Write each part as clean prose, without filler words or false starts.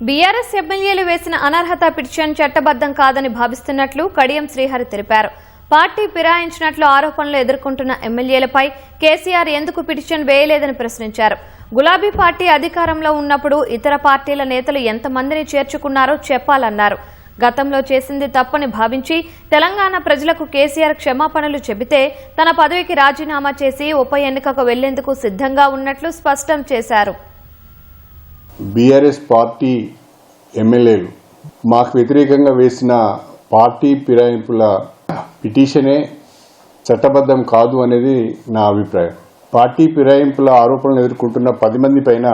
BRS ఎమ్మెల్యేలు వేసిన అనర్హత పిటిషన్ చట్టబద్దం కాదని భావిస్తున్నట్లు కడియం శ్రీహరి తెలిపారు. పార్టీ ఫిరాయించినట్లు ఆరోపణలు ఎదుర్కొంటున్న ఎమ్మెల్యేలపై కేసీఆర్ ఎందుకు పిటిషన్ వేయలేదని ప్రశ్నించారు. గులాబీ పార్టీ అధికారంలో ఉన్నప్పుడు ఇతర పార్టీల నేతలు ఎంతమందిని చేర్చుకున్నారో చెప్పాలన్నారు. గతంలో చేసింది తప్పని భావించి తెలంగాణ ప్రజలకు కేసీఆర్ క్షమాపణలు చెబితే తన పదవికి రాజీనామా చేసి ఉప ఎన్నికకు వెళ్లేందుకు సిద్ధంగా ఉన్నట్లు స్పష్టం చేశారు. బీఆర్ఎస్ పార్టీ ఎమ్మెల్యేలు మాకు వ్యతిరేకంగా వేసిన పార్టీ ఫిరాయింపుల పిటిషనే చట్టబద్దం కాదు అనేది నా అభిప్రాయం. పార్టీ ఫిరాయింపుల ఆరోపణలు ఎదుర్కొంటున్న 10 మంది పైన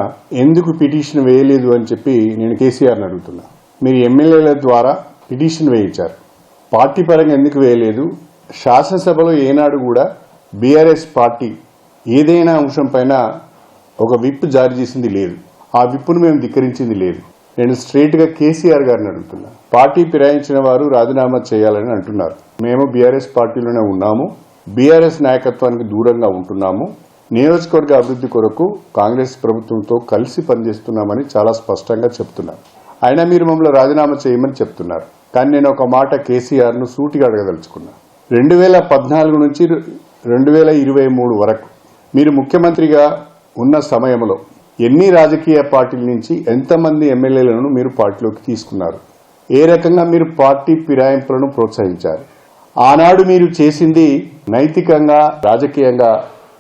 ఎందుకు పిటిషన్ వేయలేదు అని చెప్పి నేను కేసీఆర్ని అడుగుతున్నా. మీరు ఎమ్మెల్యేల ద్వారా పిటిషన్ వేయించారు, పార్టీ పరంగా ఎందుకు వేయలేదు? శాసనసభలో ఏనాడు కూడా బీఆర్ఎస్ పార్టీ ఏదైనా అంశం పైన ఒక విప్ జారీ చేసింది లేదు. ఆ విప్పును మేము ధిక్కరించింది లేదు. నేను స్ట్రైట్గా కేసీఆర్ గారిని అడుగుతున్నా. పార్టీ ఫిరాయించిన వారు రాజీనామా చేయాలని అంటున్నారు. మేము బీఆర్ఎస్ పార్టీలోనే ఉన్నాము, బీఆర్ఎస్ నాయకత్వానికి దూరంగా ఉంటున్నాము, నియోజకవర్గ అభివృద్ధి కొరకు కాంగ్రెస్ ప్రభుత్వంతో కలిసి పనిచేస్తున్నామని చాలా స్పష్టంగా చెప్తున్నారు. అయినా మీరు మమ్మల్ని రాజీనామా చేయమని చెప్తున్నారు. కానీ నేను ఒక మాట కేసీఆర్ను సూటిగా అడగదలుచుకున్నా. 2014 నుంచి 2023 వరకు మీరు ముఖ్యమంత్రిగా ఉన్న సమయంలో ఎన్ని రాజకీయ పార్టీల నుంచి ఎంతమంది ఎమ్మెల్యేలను మీరు పార్టీలోకి తీసుకున్నారు? ఏ రకంగా మీరు పార్టీ ఫిరాయింపులను ప్రోత్సహించారు? ఆనాడు మీరు చేసింది నైతికంగా రాజకీయంగా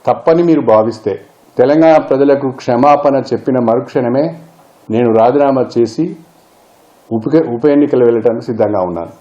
తప్పని మీరు భావిస్తే తెలంగాణ ప్రజలకు క్షమాపణ చెప్పిన మరుక్షణమే నేను రాజీనామా చేసి ఉప ఎన్నికలు వెళ్ళడానికి సిద్ధంగా ఉన్నాను.